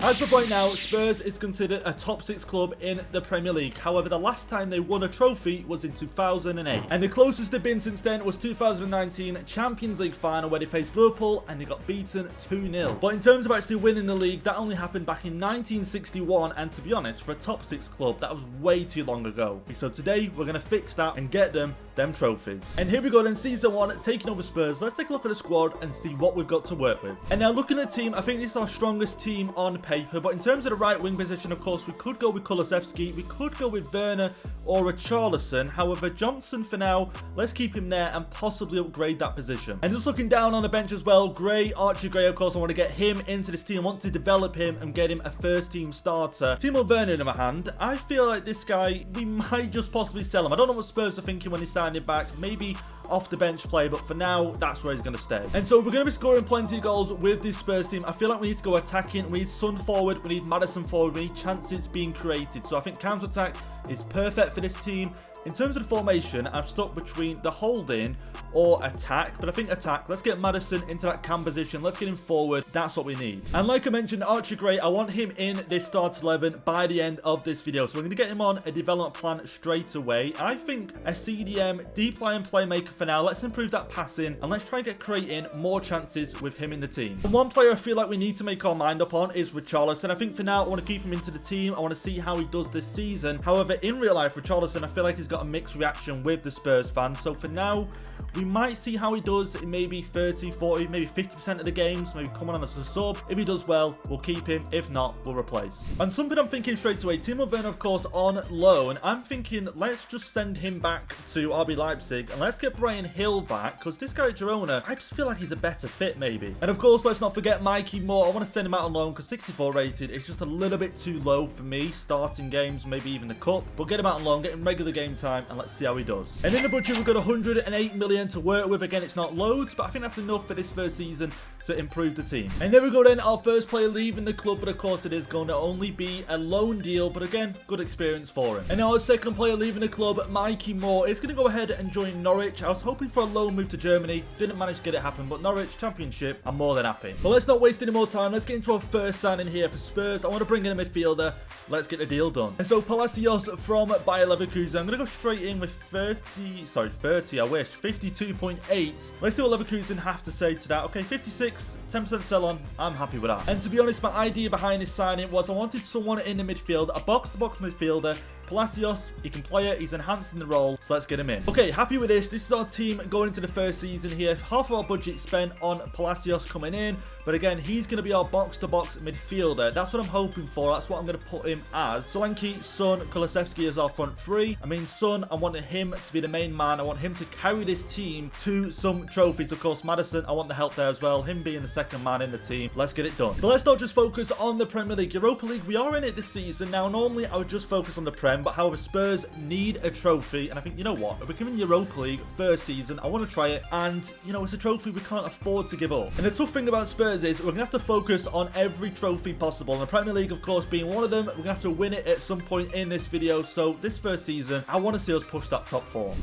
As of right now, Spurs is considered a top 6 club in the Premier League. However, the last time they won a trophy was in 2008. And the closest they've been since then was 2019 Champions League final where they faced Liverpool and they got beaten 2-0. But in terms of actually winning the league, that only happened back in 1961. And to be honest, for a top 6 club, that was way too long ago. So today, we're going to fix that and get them trophies. And here we go then, season 1, taking over Spurs. Let's take a look at the squad and see what we've got to work with. And now looking at the team, I think this is our strongest team on paper, but in terms of the right wing position, of course, we could go with Kulusevski, we could go with Werner or a Richarlison. However, Johnson for now, let's keep him there and possibly upgrade that position. And just looking down on the bench as well, Gray, Archie Gray, of course, I want to get him into this team. I want to develop him and get him a first team starter. Timo Werner in my hand, I feel like this guy, we might just possibly sell him. I don't know what Spurs are thinking when they signed him back. Maybe off the bench play, but for now, that's where he's going to stay. And so we're going to be scoring plenty of goals with this Spurs team. I feel like we need to go attacking. We need Son forward. We need Maddison forward. We need chances being created. So I think counter-attack is perfect for this team. In terms of the formation, I'm stuck between the holding or attack, but I think attack. Let's get Maddison into that cam position. Let's get him forward. That's what we need. And like I mentioned, Archie Gray, I want him in this start 11 by the end of this video. So we're going to get him on a development plan straight away. I think a CDM, deep line playmaker for now. Let's improve that passing and let's try and get creating more chances with him in the team. And one player I feel like we need to make our mind up on is Richarlison. I think for now, I want to keep him into the team. I want to see how he does this season. However, in real life, Richarlison, I feel like he's got a mixed reaction with the Spurs fans. So for now, we might see how he does in maybe 30, 40, maybe 50% of the games, maybe coming on as a sub. If he does well, we'll keep him. If not, we'll replace. And something I'm thinking straight away, Timo Werner, of course, on loan. I'm thinking, let's just send him back to RB Leipzig and let's get Brian Hill back because this guy at Girona, I just feel like he's a better fit maybe. And of course, let's not forget Mikey Moore. I want to send him out on loan because 64 rated is just a little bit too low for me. Starting games, maybe even the cup. But get him out on loan, get him regular game time and let's see how he does. And in the budget, we've got 108 million to work with. Again, it's not loads, but I think that's enough for this first season to improve the team. And there we go then, our first player leaving the club, but of course it is going to only be a loan deal, but again, good experience for him. And now our second player leaving the club, Mikey Moore, is going to go ahead and join Norwich. I was hoping for a loan move to Germany, didn't manage to get it happen, but Norwich Championship, I'm more than happy. But let's not waste any more time, let's get into our first signing here for Spurs. I want to bring in a midfielder, let's get the deal done. And so Palacios from Bayer Leverkusen, I'm going to go straight in with 30, I wish, 52.8. Let's see what Leverkusen have to say to that. Okay, 56, 10% sell on. I'm happy with that. And to be honest, my idea behind this signing was I wanted someone in the midfield, a box-to-box midfielder. Palacios, he can play it, he's enhancing the role, so let's get him in. Okay, happy with this. This is our team going into the first season here. Half of our budget spent on Palacios coming in, but again, he's going to be our box-to-box midfielder. That's what I'm hoping for. That's what I'm going to put him as. Solanke, Son, Kulusevski as our front three. I mean, Son, I want him to be the main man. I want him to carry this team to some trophies. Of course, Maddison, I want the help there as well. Him being the second man in the team. Let's get it done. But let's not just focus on the Premier League. Europa League, we are in it this season. Now, normally, I would just focus on the Prem, but however, Spurs need a trophy, and I think, you know what, if we're giving Europa League first season, I want to try it, and, you know, it's a trophy we can't afford to give up. And the tough thing about Spurs is we're going to have to focus on every trophy possible, and the Premier League, of course, being one of them. We're going to have to win it at some point in this video, so this first season, I want to see us push that top 4.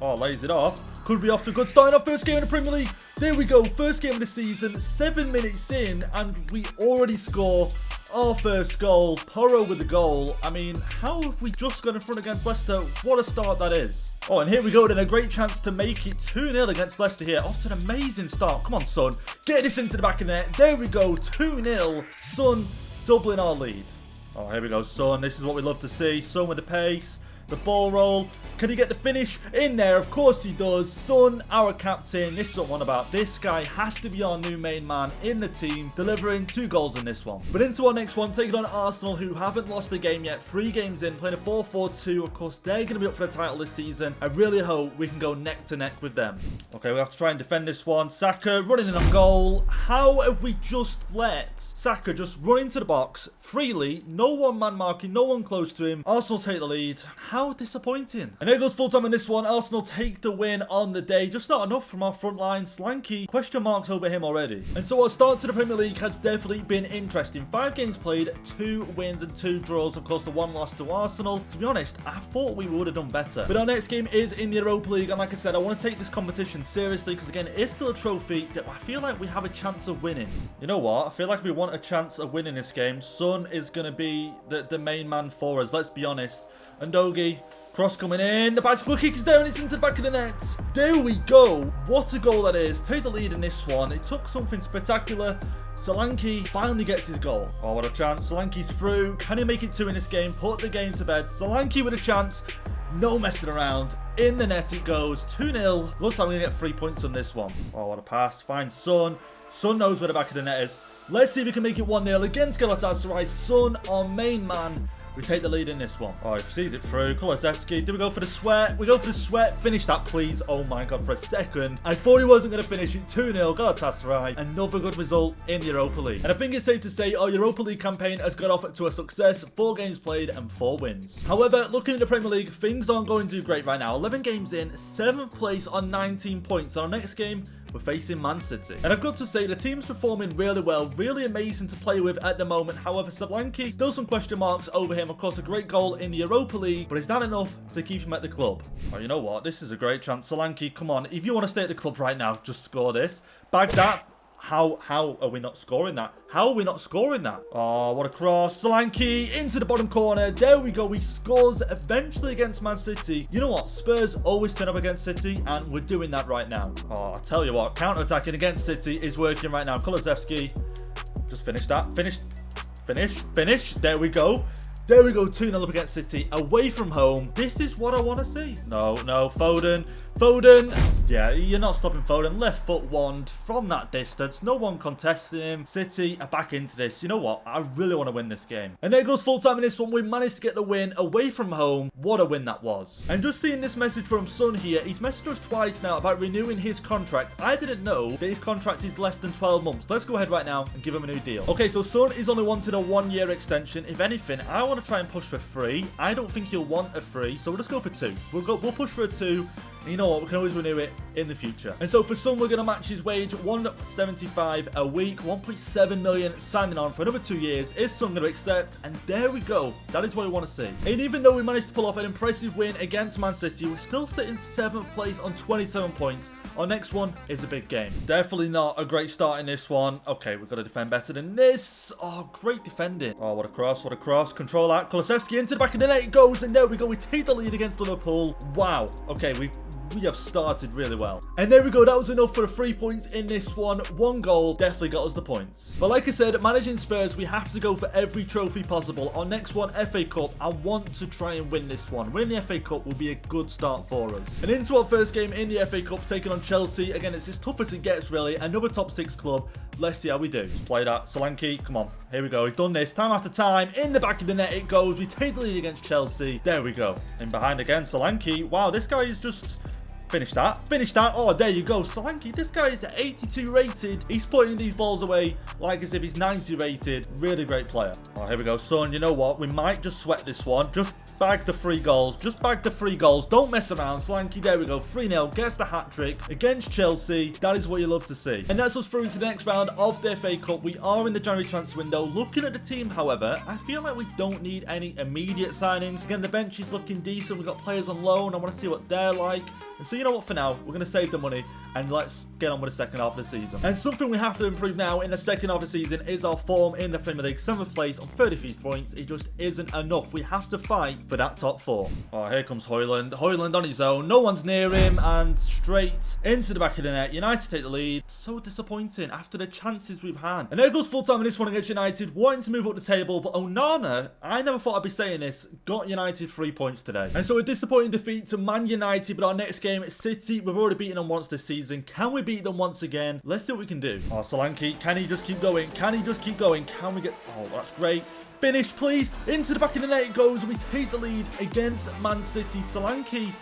Oh, lays it off. Could be off to a good start in our first game in the Premier League. There we go, first game of the season, 7 minutes in, and we already score our first goal. Porro with the goal. I mean, how have we just got in front against Leicester? What a start that is. Oh, and here we go then, a great chance to make it 2-0 against Leicester here. Off to an amazing start. Come on, Son. Get this into the back of the net. There we go, 2-0. Son doubling our lead. Oh, here we go, Son. This is what we love to see. Son with the pace. The ball roll. Can he get the finish in there? Of course he does. Son, our captain. This is what I'm on about. This guy has to be our new main man in the team, delivering 2 goals in this one. But into our next one, taking on Arsenal, who haven't lost a game yet. 3 games in, playing a 4-4-2. Of course, they're going to be up for the title this season. I really hope we can go neck to neck with them. Okay, we have to try and defend this one. Saka running in on goal. How have we just let Saka just run into the box freely? No one man marking, no one close to him. Arsenal take the lead. How How disappointing. And there goes full time on this one. Arsenal take the win on the day. Just not enough from our front line. Solanke, question marks over him already. And so our start to the Premier League has definitely been interesting. 5 games played, 2 wins and 2 draws. Of course, the 1 loss to Arsenal. To be honest, I thought we would have done better. But our next game is in the Europa League. And like I said, I want to take this competition seriously because, again, it is still a trophy that I feel like we have a chance of winning. You know what? I feel like we want a chance of winning this game. Son is going to be the main man for us. Let's be honest. And Dogi, cross coming in. The bicycle kick is down. It's into the back of the net. There we go. What a goal that is. Take the lead in this one. It took something spectacular. Solanke finally gets his goal. Oh, what a chance. Solanke's through. Can he make it 2 in this game? Put the game to bed. Solanke with a chance. No messing around. In the net it goes. 2-0. Looks like we're going to get 3 points on this one. Oh, what a pass. Finds Son. Son knows where the back of the net is. Let's see if we can make it 1-0 against Galatasaray. Son, our main man. We take the lead in this one. Oh, he sees it through. Kulusevski. Do we go for the sweat? We go for the sweat. Finish that, please. Oh, my God. For a second, I thought he wasn't going to finish it. 2-0. Galatasaray. Another good result in the Europa League. And I think it's safe to say our Europa League campaign has got off to a success. 4 games played and 4 wins. However, looking at the Premier League, things aren't going too great right now. 11 games in, 7th place on 19 points. Our next game, we're facing Man City. And I've got to say, the team's performing really well. Really amazing to play with at the moment. However, Solanke, still some question marks over him. Of course, a great goal in the Europa League, but is that enough to keep him at the club? Oh, you know what? This is a great chance. Solanke, come on. If you want to stay at the club right now, just score this. Bag that. How are we not scoring that? How are we not scoring that? Oh, what a cross. Solanke into the bottom corner. There we go. He scores eventually against Man City. You know what? Spurs always turn up against City, and we're doing that right now. Oh, I tell you what. Counter-attacking against City is working right now. Kulusevski. Just finish that. Finish. There we go. There we go, 2-0 up against City, away from home. This is what I want to see. No, Foden. Yeah, you're not stopping Foden. Left foot wand from that distance. No one contesting him. City are back into this. You know what? I really want to win this game. And there goes full time in this one. We managed to get the win away from home. What a win that was. And just seeing this message from Son here, he's messaged us twice now about renewing his contract. I didn't know that his contract is less than 12 months. Let's go ahead right now and give him a new deal. Okay, so Son is only wanted a 1-year extension. If anything, I want to try and push for 3. I don't think he'll want a 3, so we'll just go for 2. We'll push for a 2. And you know what? We can always renew it in the future. And so for Son, we're going to match his wage, 175 a week, 1.7 million signing on for another 2 years. Is Son going to accept? And there we go. That is what we want to see. And even though we managed to pull off an impressive win against Man City, we're still sitting 7th place on 27 points. Our next one is a big game. Definitely not a great start in this one. Okay, we've got to defend better than this. Oh, great defending. Oh, what a cross. Control that. Kulusevski into the back of the net. It goes, and there we go. We take the lead against Liverpool. Wow. Okay, we have started really well. And there we go. That was enough for the 3 points in this one. 1 goal definitely got us the points. But like I said, managing Spurs, we have to go for every trophy possible. Our next one, FA Cup. I want to try and win this one. Winning the FA Cup will be a good start for us. And into our first game in the FA Cup, taking on Chelsea. Again, it's as tough as it gets, really. Another top 6 club. Let's see how we do. Just play that. Solanke, come on. Here we go. He's done this time after time. In the back of the net it goes. We take the lead against Chelsea. There we go. In behind again, Solanke. Wow, this guy is just... Finish that. Oh, there you go. Solanke, this guy is 82 rated. He's putting these balls away like as if he's 90 rated. Really great player. Oh, here we go. Son, you know what? We might just sweat this one. Just bag the 3 goals. Don't mess around. Solanke, there we go. 3-0. Gets the hat-trick against Chelsea. That is what you love to see. And that's us through to the next round of the FA Cup. We are in the January transfer window. Looking at the team, however, I feel like we don't need any immediate signings. Again, the bench is looking decent. We've got players on loan. I want to see what they're like. And so you know what, for now, we're going to save the money and let's get on with the second half of the season. And something we have to improve now in the second half of the season is our form in the Premier League. 7th place on 33 points. It just isn't enough. We have to fight for that top 4. Oh, here comes Haaland. Haaland on his own. No one's near him and straight into the back of the net. United take the lead. So disappointing after the chances we've had. And there goes full time in this one against United. Wanting to move up the table, but Onana, I never thought I'd be saying this, got United 3 points today. And so a disappointing defeat to Man United, but our next game, City, we've already beaten them once this season. Can we beat them once again? Let's see what we can do. Oh, Solanke, can he just keep going? Can we get... Oh, that's great. Finish, please. Into the back of the net it goes. We take the lead against Man City. Solanke,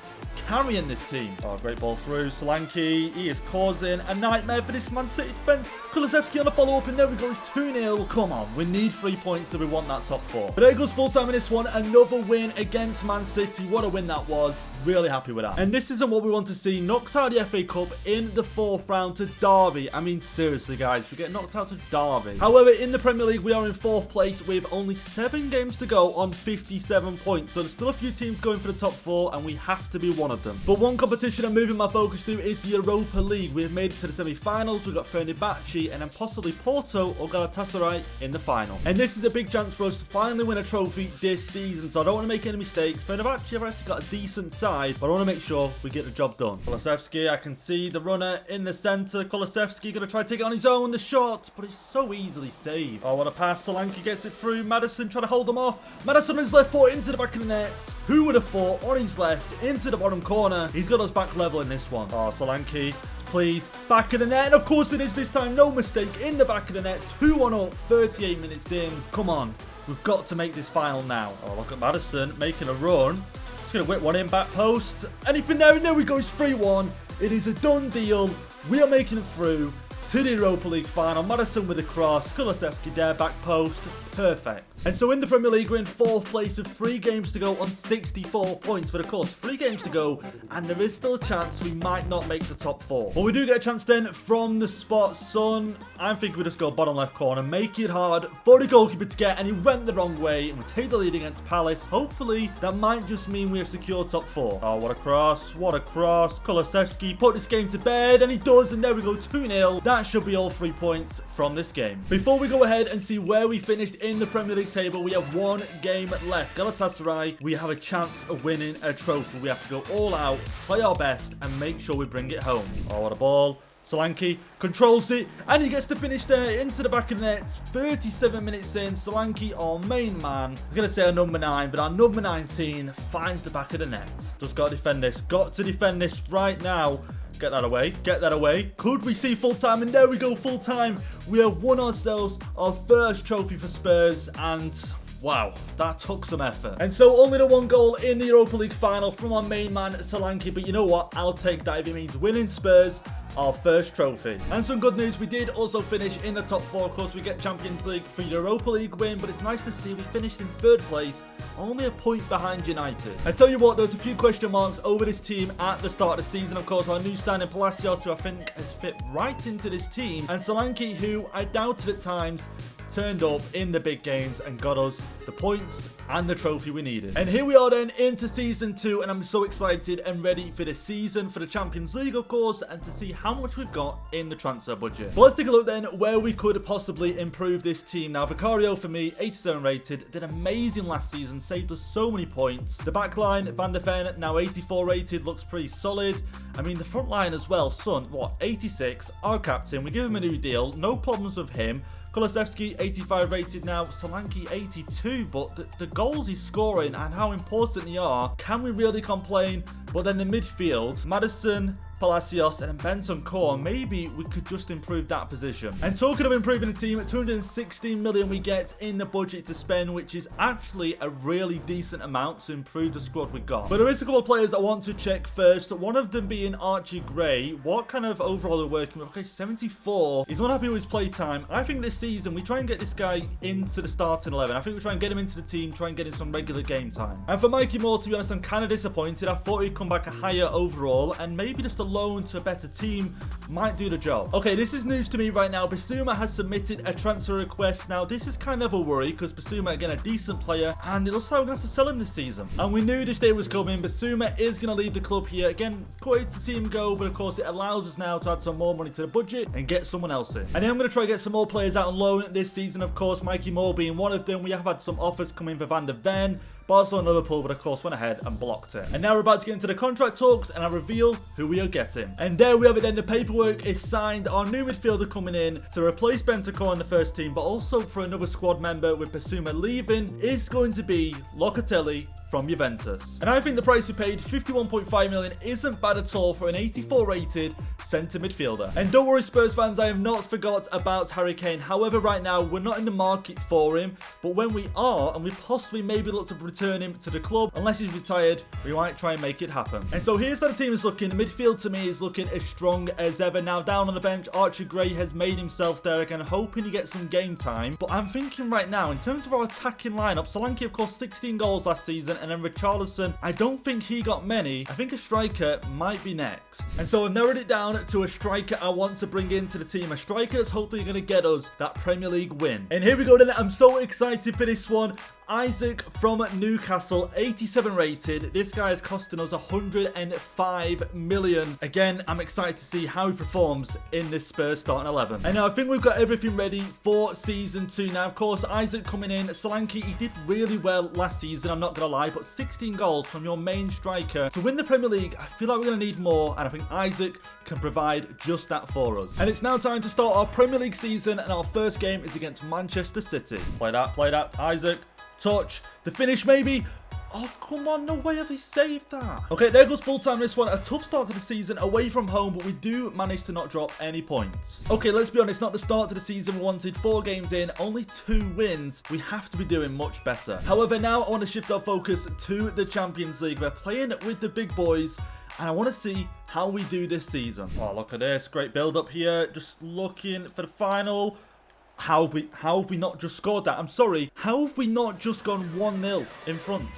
carrying this team. Oh, great ball through. Solanke, he is causing a nightmare for this Man City defense. Kulusevski on the follow-up, and there we go. It's 2-0. Come on, we need 3 points if we want that top 4. But there goes full-time in this one. Another win against Man City. What a win that was. Really happy with that. And this isn't what we want to see. Knocked out the FA Cup in the 4th round to Derby. I mean, seriously, guys, we get knocked out to Derby. However, in the Premier League, we are in 4th place with only 7 games to go on 57 points. So there's still a few teams going for the top 4, and we have to be one of them. But one competition I'm moving my focus to is the Europa League. We've made it to the semi-finals. We've got Fenerbahce and then possibly Porto or Galatasaray in the final. And this is a big chance for us to finally win a trophy this season. So I don't want to make any mistakes. Fenerbahce have actually got a decent side, but I want to make sure we get the job done. Kulusevski, I can see the runner in the centre. Kulusevski going to try to take it on his own. The shot, but it's so easily saved. Oh, what a pass. Solanke gets it through. Maddison trying to hold him off. Maddison on his left foot into the back of the net. Who would have thought? On his left into the bottom corner. He's got us back level in this one. Oh, Solanke, please, back of the net. And of course it is this time. No mistake, in the back of the net. 2-1 up, 38 minutes in. Come on, we've got to make this final now. Oh, look at Maddison making a run. Just going to whip one in, back post. Anything there? And there we go. It's 3-1. It is a done deal. We are making it through to the Europa League final. Maddison with a cross. Kulusevski there, back post. Perfect. And so in the Premier League, we're in 4th place with 3 games to go on 64 points. But of course, 3 games to go, and there is still a chance we might not make the top 4. But we do get a chance then from the spot. Son, I think we just go bottom left corner, make it hard for the goalkeeper to get, and he went the wrong way, and we take the lead against Palace. Hopefully, that might just mean we have secured top 4. Oh, what a cross, what a cross. Kulusevski put this game to bed, and he does, and there we go, 2-0. That should be all 3 points from this game. Before we go ahead and see where we finished in the Premier League table, we have 1 game left. Galatasaray, we have a chance of winning a trophy. We have to go all out, play our best, and make sure we bring it home. Oh, what a ball. Solanke controls it, and he gets to finish there into the back of the net. 37 minutes in, Solanke, our main man. I'm going to say our number 9, but our number 19 finds the back of the net. Just got to defend this. Got to defend this right now. Get that away. Get that away. Could we see full time? And there we go, full time. We have won ourselves our first trophy for Spurs, and wow, that took some effort. And so only the 1 goal in the Europa League final from our main man, Solanke. But you know what? I'll take that if it means winning Spurs our first trophy. And some good news, we did also finish in the top 4. Of course, we get Champions League for the Europa League win, but it's nice to see we finished in 3rd place, only a point behind United. I tell you what, there's a few question marks over this team at the start of the season. Of course, our new signing Palacios, who I think has fit right into this team, and Solanke, who I doubted at times, turned up in the big games and got us the points and the trophy we needed. And here we are then into season 2, and I'm so excited and ready for the season, for the Champions League of course, and to see how much we've got in the transfer budget. But let's take a look then where we could possibly improve this team. Now, Vicario for me, 87 rated, did amazing last season, saved us so many points. The back line, Van der Ven, now 84 rated, looks pretty solid. I mean, the front line as well, Son, what, 86, our captain, we give him a new deal, no problems with him. Kulusevski, 85 rated now. Solanke, 82. But the goals he's scoring and how important they are, can we really complain? But then the midfield, Maddison, Palacios, and then Bentancur, maybe we could just improve that position. And talking of improving the team, 216 million we get in the budget to spend, which is actually a really decent amount to improve the squad we got. But there is a couple of players I want to check first. One of them being Archie Gray. What kind of overall are we working with? Okay, 74. He's not happy with his play time. I think this season we try and get this guy into the starting 11. I think we try and get him into the team, try and get him some regular game time. And for Mikey Moore, to be honest, I'm kind of disappointed. I thought he'd come back a higher overall, and maybe just a loan to a better team might do the job. Okay, this is news to me right now. Basuma has submitted a transfer request. Now, this is kind of a worry because Basuma, again, a decent player, and it looks like we're going to have to sell him this season. And we knew this day was coming. Basuma is going to leave the club here. Again, quite to see him go, but of course, it allows us now to add some more money to the budget and get someone else in. And then I'm going to try to get some more players out on loan this season, of course, Mikey Moore being one of them. We have had some offers come in for Van der Ven, Barcelona, Liverpool, but of course went ahead and blocked it. And now we're about to get into the contract talks, and I reveal who we are getting. And there we have it then. The paperwork is signed. Our new midfielder coming in to replace Bentancur in the first team, but also for another squad member with Basuma leaving, is going to be Locatelli from Juventus. And I think the price we paid, 51.5 million, isn't bad at all for an 84 rated centre midfielder. And don't worry, Spurs fans, I have not forgot about Harry Kane. However, right now, we're not in the market for him, but when we are, and we possibly maybe look to return him to the club, unless he's retired, we might try and make it happen. And so here's how the team is looking. The midfield to me is looking as strong as ever. Now down on the bench, Archie Gray has made himself there again, hoping to get some game time. But I'm thinking right now, in terms of our attacking lineup, Solanke, of course, 16 goals last season, and then Richarlison, I don't think he got many. I think a striker might be next. And so I've narrowed it down to a striker I want to bring into the team. A striker that's hopefully going to get us that Premier League win. And here we go then. I'm so excited for this one. Isaac from Newcastle, 87 rated. This guy is costing us 105 million. Again, I'm excited to see how he performs in this Spurs starting 11. And now I think we've got everything ready for season 2. Now, of course, Isaac coming in. Solanke, he did really well last season, I'm not going to lie, but 16 goals from your main striker. To win the Premier League, I feel like we're going to need more, and I think Isaac can provide just that for us. And it's now time to start our Premier League season, and our first game is against Manchester City. Play that, Isaac. Touch. The finish, maybe. Oh, come on. No way have they saved that. Okay, there goes full time this one. A tough start to the season away from home, but we do manage to not drop any points. Okay, let's be honest. Not the start to the season we wanted. 4 games in, only 2 wins. We have to be doing much better. However, now I want to shift our focus to the Champions League. We're playing with the big boys, and I want to see how we do this season. Oh, look at this. Great build up here. Just looking for the final. How have we not just scored that? I'm sorry. How have we not just gone 1-0 in front?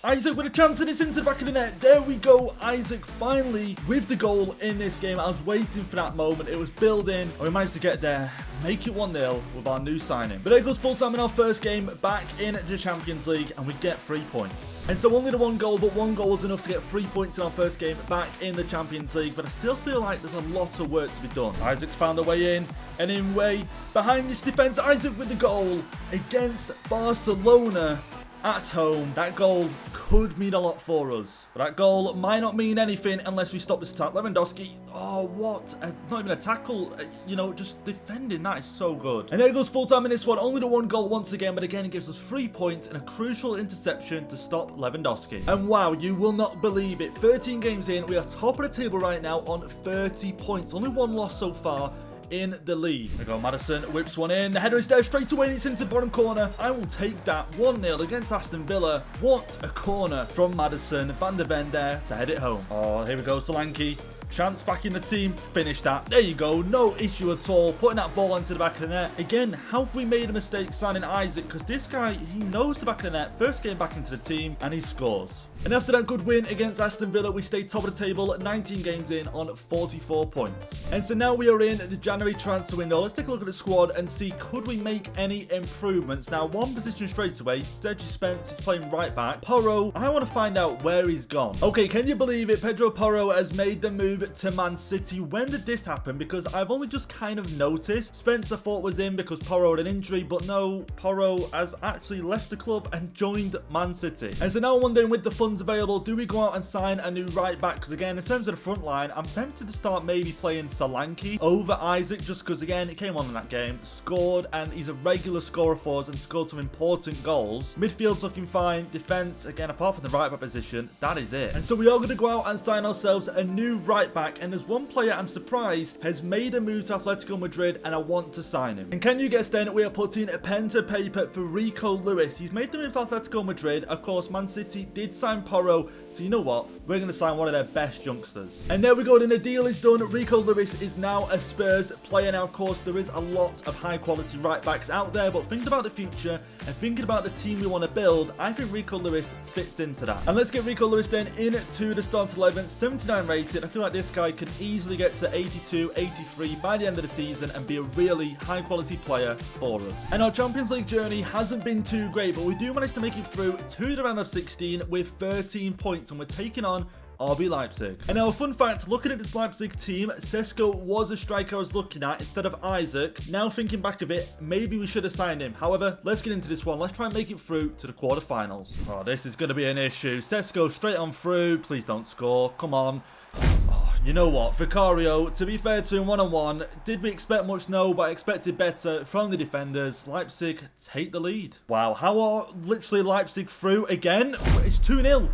Isaac with a chance, and it's into the back of the net. There we go. Isaac finally with the goal in this game. I was waiting for that moment. It was building, and we managed to get there. Make it 1-0 with our new signing. But there goes full time in our first game back in the Champions League, and we get 3 points. And so only the 1 goal, but 1 goal was enough to get 3 points in our first game back in the Champions League. But I still feel like there's a lot of work to be done. Isaac's found a way in, and in way behind this defense. Isaac with the goal against Barcelona at home. That goal could mean a lot for us, but that goal might not mean anything unless we stop this attack. Lewandowski, oh, what? Not even a tackle, you know, just defending. That is so good. And there goes full time in this one. Only the 1 goal once again, but again, it gives us 3 points and a crucial interception to stop Lewandowski. And wow, you will not believe it. 13 games in, we are top of the table right now on 30 points. Only 1 loss so far in the league. There we go, Maddison whips one in. The header is there straight away, and it's into the bottom corner. I will take that. 1-0 against Aston Villa. What a corner from Maddison. Van der Ven there to head it home. Oh, here we go, Solanke. Chance back in the team. Finish that. There you go. No issue at all. Putting that ball into the back of the net. Again, how have we made a mistake signing Isaac? Because this guy, he knows the back of the net. First game back into the team, and he scores. And after that good win against Aston Villa, we stay top of the table, 19 games in on 44 points. And so now we are in the January transfer window. Let's take a look at the squad and see, could we make any improvements? Now, 1 position straight away. Deji Spence is playing right back. Porro, I want to find out where he's gone. Okay, can you believe it? Pedro Porro has made the move to Man City. When did this happen? Because I've only just kind of noticed. Spence I thought was in because Porro had an injury, but no, Porro has actually left the club and joined Man City. And so now I'm wondering, with the funds available, do we go out and sign a new right back? Because again, in terms of the front line, I'm tempted to start maybe playing Solanke over Isaac, just because again, it came on in that game, scored, and he's a regular scorer for us and scored some important goals. Midfield's looking fine. Defense, again, apart from the right back position, that is it. And so we are going to go out and sign ourselves a new right back, and there's one player I'm surprised has made a move to Atletico Madrid, and I want to sign him. And can you guess then, we are putting a pen to paper for Rico Lewis. He's made the move to Atletico Madrid. Of course, Man City did sign Porro, so you know what? We're going to sign one of their best youngsters. And there we go, then the deal is done. Rico Lewis is now a Spurs player. Now, of course, there is a lot of high-quality right-backs out there, but thinking about the future and thinking about the team we want to build, I think Rico Lewis fits into that. And let's get Rico Lewis then into the start 11, 79 rated. I feel like this guy could easily get to 82, 83 by the end of the season and be a really high-quality player for us. And our Champions League journey hasn't been too great, but we do manage to make it through to the round of 16 with 13 points, and we're taking on RB Leipzig. And now a fun fact, looking at this Leipzig team, Sesko was a striker I was looking at instead of Isaac. Now thinking back of it, maybe we should have signed him. However, let's get into this one. Let's try and make it through to the quarterfinals. Oh, this is going to be an issue. Sesko straight on through. Please don't score. Come on. Oh, you know what? Vicario, to be fair to him, 1-on-1. Did we expect much? No, but I expected better from the defenders. Leipzig take the lead. Wow, how are literally Leipzig through again? It's 2-0.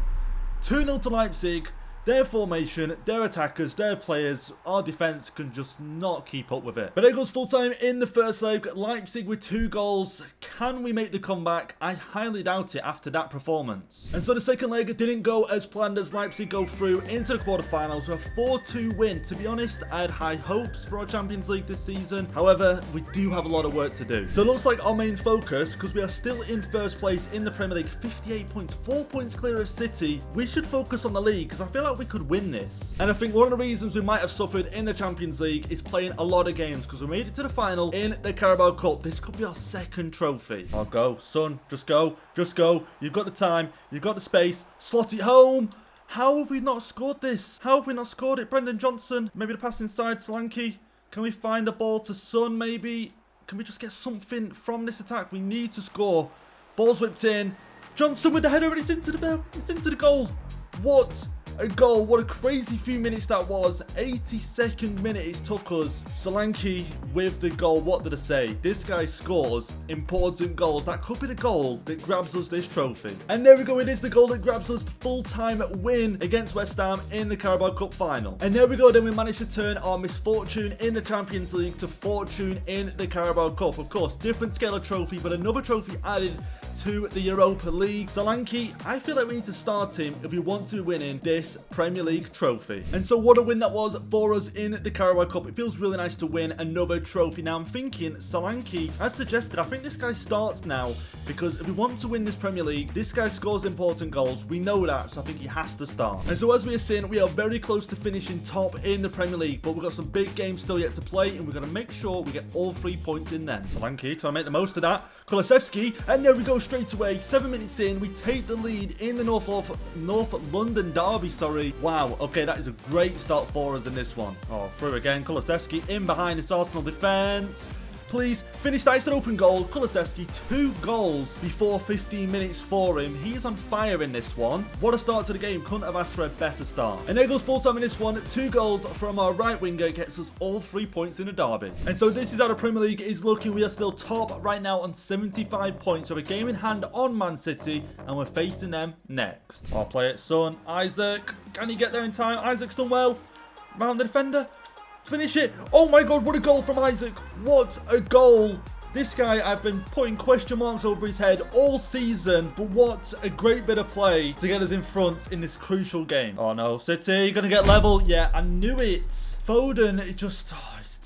2-0 to Leipzig. their formation, their attackers, their players, our defence can just not keep up with it. But there goes full time in the first leg. Leipzig with 2 goals. Can we make the comeback? I highly doubt it after that performance. And so the second leg didn't go as planned as Leipzig go through into the quarterfinals with a 4-2 win. To be honest, I had high hopes for our Champions League this season. However, we do have a lot of work to do. So it looks like our main focus, because we are still in first place in the Premier League, 58 points, 4 points clear of City. We should focus on the league because I feel like we could win this. And I think one of the reasons we might have suffered in the Champions League is playing a lot of games, because we made it to the final in the Carabao Cup. This could be our second trophy. Oh, go, son. Just go. Just go. You've got the time. You've got the space. Slot it home. How have we not scored this? How have we not scored it? Brendan Johnson. Maybe the pass inside. Solanke. Can we find the ball to Son, maybe? Can we just get something from this attack? We need to score. Ball's whipped in. Johnson with the header, and it's into the bell. It's into the goal. What a goal. What a crazy few minutes that was. 82nd minute it took us. Solanke with the goal. What did I say? This guy scores important goals. That could be the goal that grabs us this trophy. And there we go. It is the goal that grabs us the full-time win against West Ham in the Carabao Cup final. And there we go. Then we managed to turn our misfortune in the Champions League to fortune in the Carabao Cup. Of course, different scale of trophy, but another trophy added to the Europa League. Solanke, I feel like we need to start him if we want to be winning this Premier League trophy. And so what a win that was for us in the Carabao Cup. It feels really nice to win another trophy. Now I'm thinking Solanke, as suggested, I think this guy starts now, because if we want to win this Premier League, this guy scores important goals. We know that, so I think he has to start. And so as we are seeing, we are very close to finishing top in the Premier League, but we've got some big games still yet to play, and we're going to make sure we get all 3 points in them. Solanke trying to make the most of that. Kulusevski, and there we go straight away. 7 minutes in, we take the lead in the North London derby, sorry. Wow, okay, that is a great start for us in this one. Oh, through again, Kulusevski in behind this Arsenal defence. Please finish that. It's an open goal. Kulusevski, 2 goals before 15 minutes for him. He is on fire in this one. What a start to the game. Couldn't have asked for a better start. And there goes full time in this one. 2 goals from our right winger gets us all 3 points in the derby. And so this is how the Premier League is looking. We are still top right now on 75 points. So a game in hand on Man City, and we're facing them next. I'll play it, Son. Isaac, can he get there in time? Isaac's done well. Round the defender. Finish it. Oh my god, what a goal from Isaac. What a goal. This guy, I've been putting question marks over his head all season, but what a great bit of play to get us in front in this crucial game. Oh no, City, gonna get level. Yeah, I knew it. Foden is just...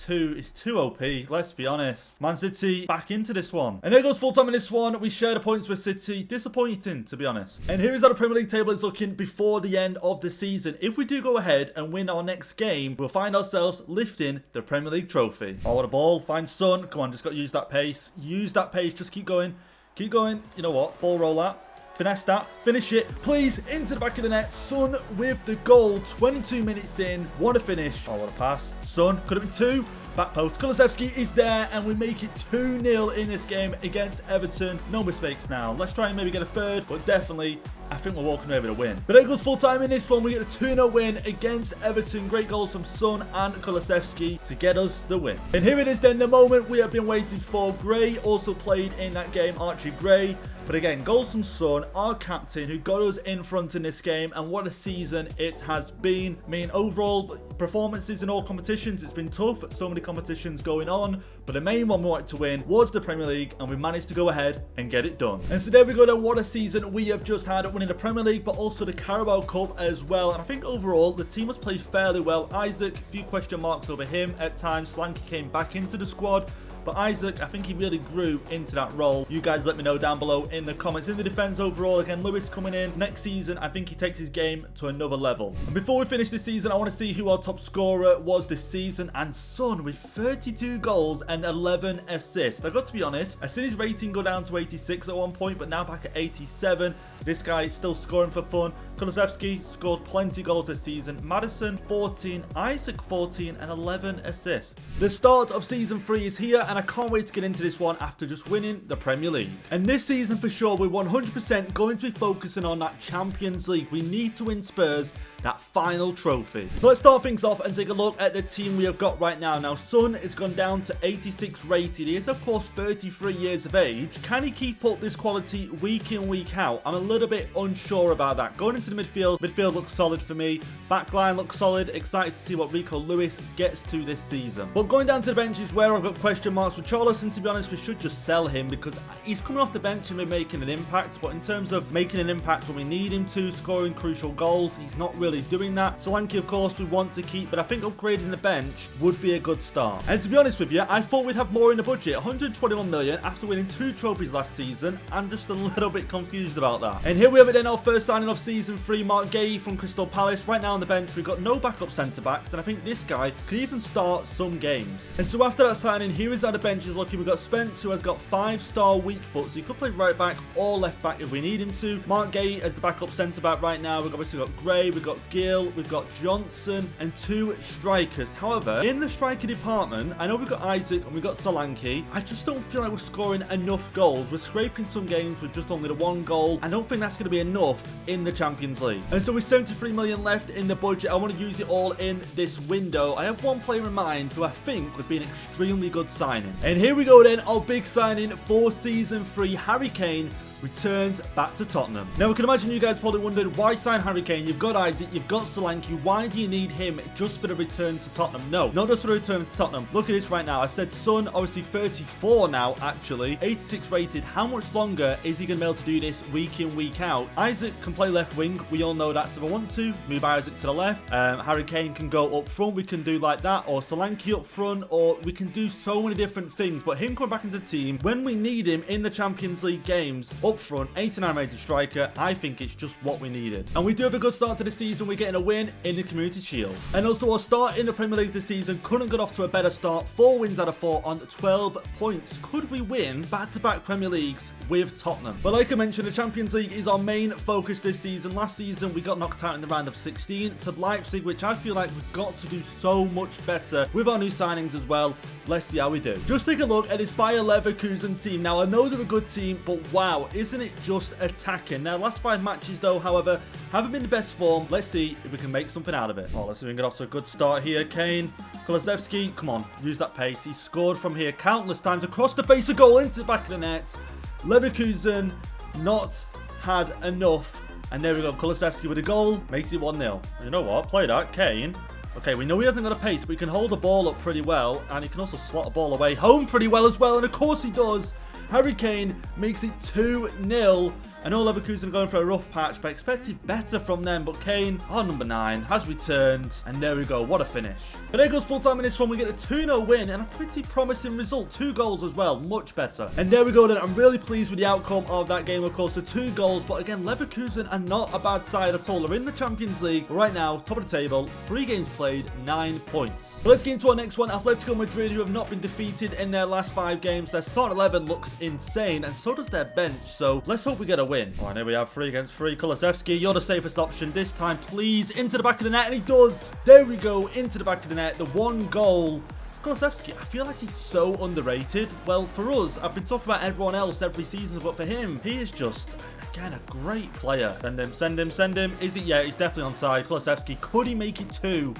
it's too OP, let's be honest. Man City back into this one. And there goes full time in this one. We share the points with City. Disappointing, to be honest. And here is how the Premier League table is looking before the end of the season. If we do go ahead and win our next game, we'll find ourselves lifting the Premier League trophy. Oh, what a ball. Find Son. Come on, just got to use that pace. Use that pace. Just keep going. Keep going. You know what? Ball roll that. Finesse that. Finish it. Please, into the back of the net. Son with the goal. 22 minutes in. What a finish. Oh, what a pass. Son. Could have been 2. Back post. Kulusevski is there, and we make it 2-0 in this game against Everton. No mistakes now. Let's try and maybe get a third, but definitely, I think we're walking over to win. But it goes full time in this one. We get a 2-0 win against Everton. Great goals from Son and Kulusevski to get us the win. And here it is then, the moment we have been waiting for. Gray also played in that game, Archie Gray. But again, goals from Son, our captain, who got us in front in this game, and what a season it has been. I mean, overall performances in all competitions, it's been tough. So many competitions going on, but the main one we wanted to win was the Premier League, and we managed to go ahead and get it done. And so there we go then, what a season we have just had, winning the Premier League, but also the Carabao Cup as well. And I think overall, the team has played fairly well. Isaac, a few question marks over him at times. Solanke came back into the squad. But Isaac, I think he really grew into that role. You guys let me know down below in the comments. In the defense overall, again, Lewis coming in. Next season, I think he takes his game to another level. And before we finish this season, I want to see who our top scorer was this season. And Son with 32 goals and 11 assists. I got to be honest, I seen his rating go down to 86 at one point, but now back at 87. This guy is still scoring for fun. Kulusevski scored plenty of goals this season. Maddison, 14. Isaac, 14 and 11 assists. The start of season 3 is here, and I can't wait to get into this one after just winning the Premier League. And this season for sure, we're 100% going to be focusing on that Champions League. We need to win Spurs that final trophy. So let's start things off and take a look at the team we have got right now. Now, Son has gone down to 86 rated. He is, of course, 33 years of age. Can he keep up this quality week in, week out? I'm a little bit unsure about that. Going into the midfield looks solid for me. Backline looks solid. Excited to see what Rico Lewis gets to this season. But going down to the bench is where I've got question marks for Charlison. To be honest, we should just sell him because he's coming off the bench and we're making an impact. But in terms of making an impact when we need him to, scoring crucial goals, he's not really doing that. Solanke, of course, we want to keep, but I think upgrading the bench would be a good start. And to be honest with you, I thought we'd have more in the budget. 121 million after winning 2 trophies last season. I'm just a little bit confused about that. And here we have it then, our first signing of season 3, Mark Gay from Crystal Palace. Right now on the bench, we've got no backup centre-backs, and I think this guy can even start some games. And so after that signing, here is how the bench is looking. We've got Spence, who has got 5-star weak foot, so he could play right back or left back if we need him to. Mark Gay as the backup centre-back right now. We've obviously got Gray, we've got Gill, we've got Johnson, and 2 strikers. However, in the striker department, I know we've got Isaac and we've got Solanke. I just don't feel like we're scoring enough goals. We're scraping some games with just only the 1 goal. I don't think that's going to be enough in the Champions League. And so with 73 million left in the budget, I want to use it all in this window. I have one player in mind who I think would be an extremely good signing. And here we go then, our big signing for season 3, Harry Kane returns back to Tottenham. Now, we can imagine you guys probably wondered, why sign Harry Kane? You've got Isaac, you've got Solanke. Why do you need him just for the return to Tottenham? No, not just for the return to Tottenham. Look at this right now. I said Son, obviously 34 now, actually. 86 rated. How much longer is he going to be able to do this week in, week out? Isaac can play left wing. We all know that. So if I want to, move Isaac to the left. Harry Kane can go up front. We can do like that. Or Solanke up front. Or we can do so many different things. But him coming back into the team, when we need him in the Champions League games, up front, 89 rated striker, I think it's just what we needed. And we do have a good start to the season. We're getting a win in the Community Shield. And also our start in the Premier League this season couldn't get off to a better start. 4 wins out of 4 on 12 points. Could we win back-to-back Premier Leagues with Tottenham? But like I mentioned, the Champions League is our main focus this season. Last season, we got knocked out in the round of 16 to Leipzig, which I feel like we've got to do so much better with our new signings as well. Let's see how we do. Just take a look at this Bayer Leverkusen team. Now, I know they're a good team, but wow, isn't it just attacking? Now, last 5 matches, though, however, haven't been the best form. Let's see if we can make something out of it. Oh, let's see if we can get off to a good start here. Kane, Kulusevski, come on, use that pace. He scored from here countless times across the face of goal into the back of the net. Leverkusen not had enough. And there we go, Kulusevski with a goal, makes it 1-0. You know what? Play that, Kane. Okay, we know he hasn't got a pace, but he can hold the ball up pretty well, and he can also slot a ball away home pretty well as well, and of course he does. Harry Kane makes it 2-0. I know Leverkusen are going for a rough patch, but I expected better from them. But Kane, our number 9, has returned. And there we go. What a finish. But there goes full time in this one. We get a 2-0 win and a pretty promising result. 2 goals as well. Much better. And there we go then. I'm really pleased with the outcome of that game. Of course, the 2 goals. But again, Leverkusen are not a bad side at all. They're in the Champions League. But right now, top of the table. 3 games played, 9 points. But let's get into our next one. Atletico Madrid, who have not been defeated in their last 5 games. Their starting 11 looks insane. And so does their bench. So let's hope we get a win. All right, here we have 3 against 3. Kulusevski, you're the safest option this time, please. Into the back of the net, and he does. There we go, into the back of the net. The 1 goal. Kulusevski, I feel like he's so underrated. Well, for us, I've been talking about everyone else every season, but for him, he is just, again, a great player. Send him, send him, send him. Is it? Yeah, he's definitely onside. Kulusevski, could he make it 2?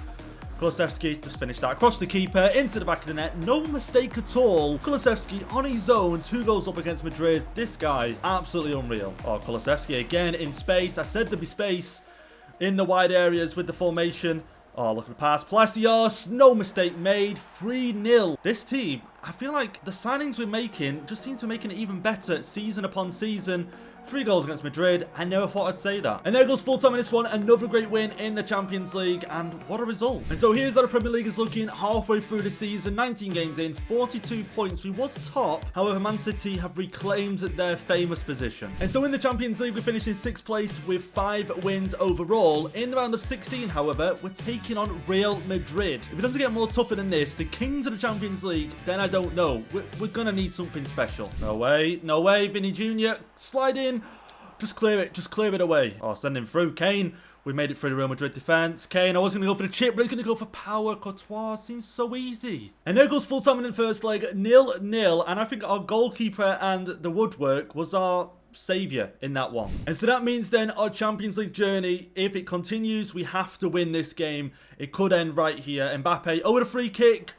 Kulusevski just finished that across the keeper, into the back of the net. No mistake at all. Kulusevski on his own, 2 goals up against Madrid. This guy, absolutely unreal. Oh, Kulusevski again in space. I said there'd be space in the wide areas with the formation. Oh, look at the pass. Palacios, no mistake made. 3-0. This team, I feel like the signings we're making just seem to be making it even better season upon season. 3 goals against Madrid. I never thought I'd say that. And there goes full time in this one. Another great win in the Champions League. And what a result. And so here's how the Premier League is looking halfway through the season. 19 games in, 42 points. We was top. However, Man City have reclaimed their famous position. And so in the Champions League, we finished in 6th place with 5 wins overall. In the round of 16, however, we're taking on Real Madrid. If it doesn't get more tougher than this, the kings of the Champions League, then I don't know. We're going to need something special. No way. No way. Vinny Jr. Slide in. Just clear it. Just clear it away. Oh, send him through. Kane. We made it through the Real Madrid defense. Kane, I was going to go for the chip, but he's going to go for power. Courtois seems so easy. And there goes full time in the first leg. 0-0. And I think our goalkeeper and the woodwork was our saviour in that one. And so that means then our Champions League journey, if it continues, we have to win this game. It could end right here. Mbappe over the free kick.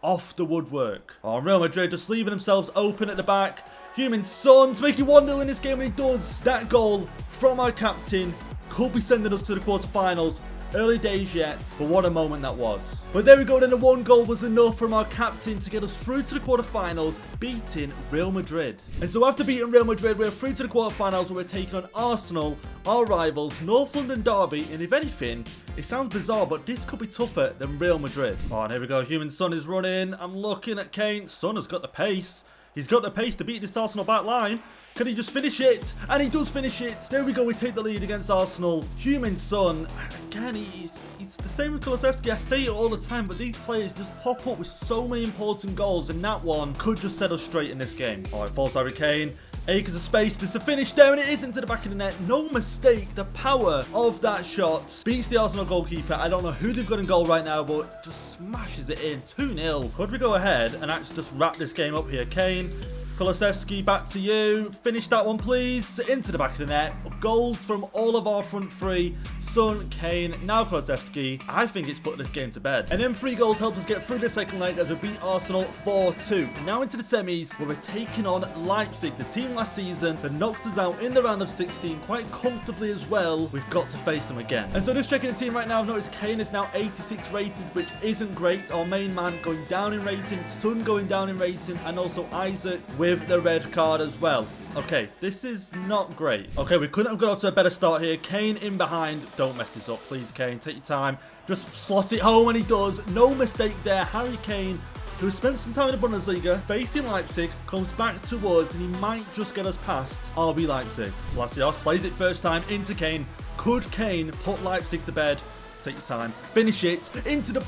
Off the woodwork. Oh, Real Madrid just leaving themselves open at the back. Human Son to make it 1-0 in this game, and he does. That goal from our captain could be sending us to the quarterfinals. Early days yet, but what a moment that was. But there we go, then the one goal was enough from our captain to get us through to the quarterfinals, beating Real Madrid. And so after beating Real Madrid, we're through to the quarterfinals where we're taking on Arsenal, our rivals, North London derby, and if anything, it sounds bizarre, but this could be tougher than Real Madrid. Oh, and here we go, Human Son is running. I'm looking at Kane. Son has got the pace. He's got the pace to beat this Arsenal back line. Can he just finish it? And he does finish it. There we go. We take the lead against Arsenal. Human Son. Again, he's the same with Kulusevski. I say it all the time, but these players just pop up with so many important goals. And that one could just set us straight in this game. All right, falls Harry Kane. Acres of space. There's the finish there, and it is into the back of the net. No mistake. The power of that shot beats the Arsenal goalkeeper. I don't know who they've got in goal right now, but just smashes it in. 2-0. Could we go ahead and actually just wrap this game up here? Kane. Kulusevski, back to you. Finish that one, please. Into the back of the net. Goals from all of our front three. Son, Kane, now Kulusevski. I think it's put this game to bed. And then 3 goals helped us get through the second leg as we beat Arsenal 4-2. Now into the semis where we're taking on Leipzig, the team last season that knocked us out in the round of 16 quite comfortably as well. We've got to face them again. And so just checking the team right now, I've noticed Kane is now 86 rated, which isn't great. Our main man going down in rating, Son going down in rating, and also Isaac with the red card as well. Okay, this is not great. Okay, we couldn't have got off to a better start here. Kane in behind. Don't mess this up, please, Kane. Take your time. Just slot it home, and he does. No mistake there. Harry Kane, who has spent some time in the Bundesliga, facing Leipzig, comes back to us, and he might just get us past RB Leipzig. Palacios plays it first time into Kane. Could Kane put Leipzig to bed? Take your time. Finish it into the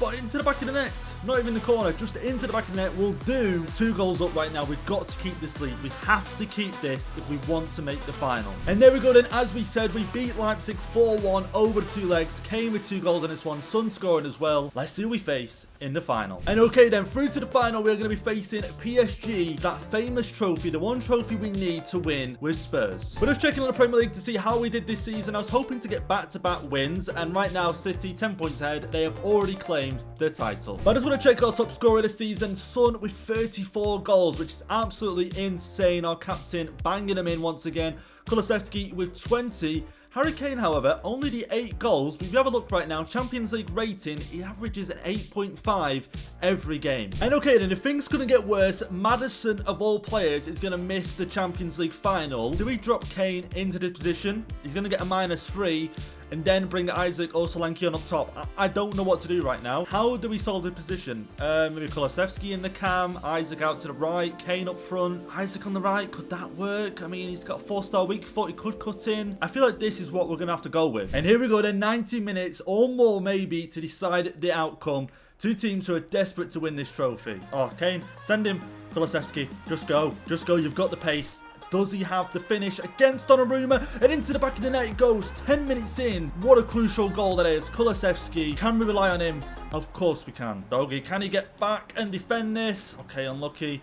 back of the net. Not even the corner, just into the back of the net. We'll do 2 goals up right now. We've got to keep this lead. We have to keep this if we want to make the final. And there we go then. As we said, we beat Leipzig 4-1 over the 2 legs. Kane with 2 goals in this one. Son scoring as well. Let's see who we face in the final. And okay then, through to the final, we're going to be facing PSG. That famous trophy, the one trophy we need to win with Spurs. We're just checking on the Premier League to see how we did this season. I was hoping to get back-to-back wins. And right now, City 10 points ahead. They have already claimed the title. But I just want to check our top scorer this season. Son with 34 goals, which is absolutely insane. Our captain banging them in once again. Kulusevski with 20. Harry Kane, however, only the 8 goals. If you have a look right now, Champions League rating, he averages an 8.5 every game. And okay, then if things couldn't get worse, Maddison, of all players, is going to miss the Champions League final. Do we drop Kane into this position? He's going to get a -3. And then bring Isaac or Solanke on up top. I don't know what to do right now. How do we solve the position? Maybe Kulusevski in the cam. Isaac out to the right. Kane up front. Isaac on the right. Could that work? I mean, he's got a 4-star weak foot. He could cut in. I feel like this is what we're going to have to go with. And here we go then. 90 minutes or more maybe to decide the outcome. 2 teams who are desperate to win this trophy. Oh, Kane. Send him. Kulusevski. Just go. Just go. You've got the pace. Does he have the finish against Donnarumma? And into the back of the net it goes. 10 minutes in. What a crucial goal that is. Kulusevski. Can we rely on him? Of course we can. Doggy, can he get back and defend this? Okay, unlucky.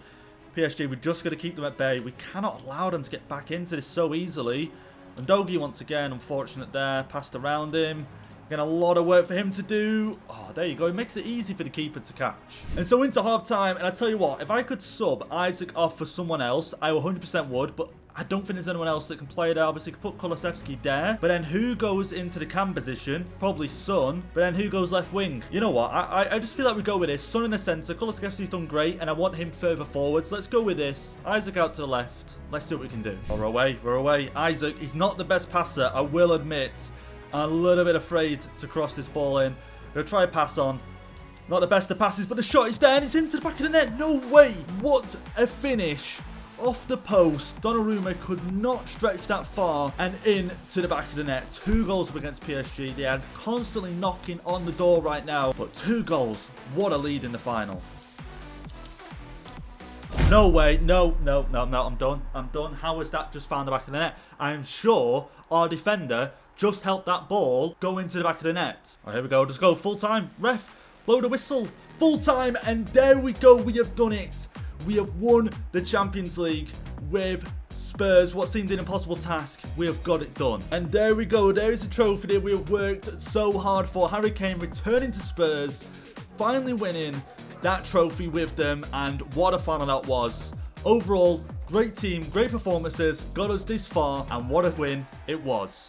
PSG, we're just going to keep them at bay. We cannot allow them to get back into this so easily. And Doggy once again, unfortunate there. Passed around him. Again, a lot of work for him to do. Oh, there you go. It makes it easy for the keeper to catch. And so into half-time, and I tell you what, if I could sub Isaac off for someone else, I 100% would, but I don't think there's anyone else that can play there. Obviously, you could put Kulusevski there, but then who goes into the cam position? Probably Son, but then who goes left wing? You know what? I just feel like we go with this. Son in the centre. Kulusevski's done great, and I want him further forwards. Let's go with this. Isaac out to the left. Let's see what we can do. Oh, we're away. We're away. Isaac, he's not the best passer, I will admit. I'm a little bit afraid to cross this ball in. Gonna try a pass on. Not the best of passes, but the shot is there and it's into the back of the net. No way. What a finish. Off the post. Donnarumma could not stretch that far and in to the back of the net. 2 goals up against PSG. They are constantly knocking on the door right now. But 2 goals. What a lead in the final. No way. No. I'm done. How was that just found the back of the net? I'm sure our defender just helped that ball go into the back of the net. Oh, here we go. Just go full time. Ref, blow the whistle. Full time. And there we go. We have done it. We have won the Champions League with Spurs. What seemed an impossible task, we have got it done. And there we go. There is a trophy that we have worked so hard for. Harry Kane returning to Spurs, finally winning that trophy with them, and what a final that was. Overall, great team, great performances, got us this far, and what a win it was.